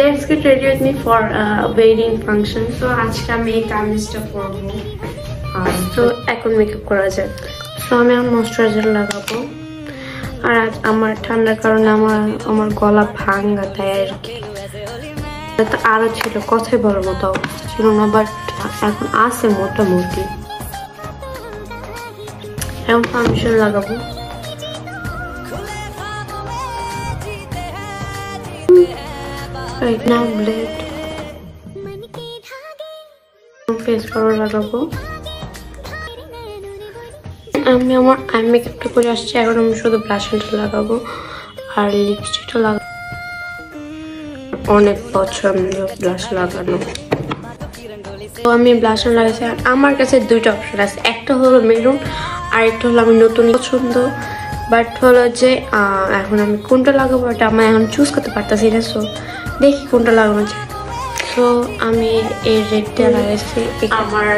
Let's get ready with me for a wedding function. So আজকে আমি এই কামিজটা পরবো। তো এখন মেকআপ করা যায়। তো আমি আমার ময়শ্চারাইজার লাগাবো। আর আজ আমার ঠান্ডার কারণে আমার গলা ভাঙা তাই আর কি। তো আরো ছিল কথাই বলার মতো অবস্থা ছিল না, বাট এখন আছে মোটামুটি। এখন ফাউন্ডেশন লাগাবো। Right now blade face powder লাগাবো। আমি আমার আই মেকআপটা করে আসছি, এখন আমি শুধু ব্লাশটা লাগাবো আর লিপস্টিকটা লাগাবো। অনেক পছন্দ ব্লাশ লাগানো। তো আমি ব্লাশটা লাগাইছি। আর আমার কাছে দুইটা অপশন আছে, একটা হলো মেরুন আর একটা হলো আমি নতুন পছন্দ। বাট হলো যে এখন আমি কোনটা লাগাবো এটা আমি এখন চুজ করতে পারতেছি না। সো দেখি কোনটা লাগানো যায়। তো আমি এই রেডটা লাগাইছি। আমার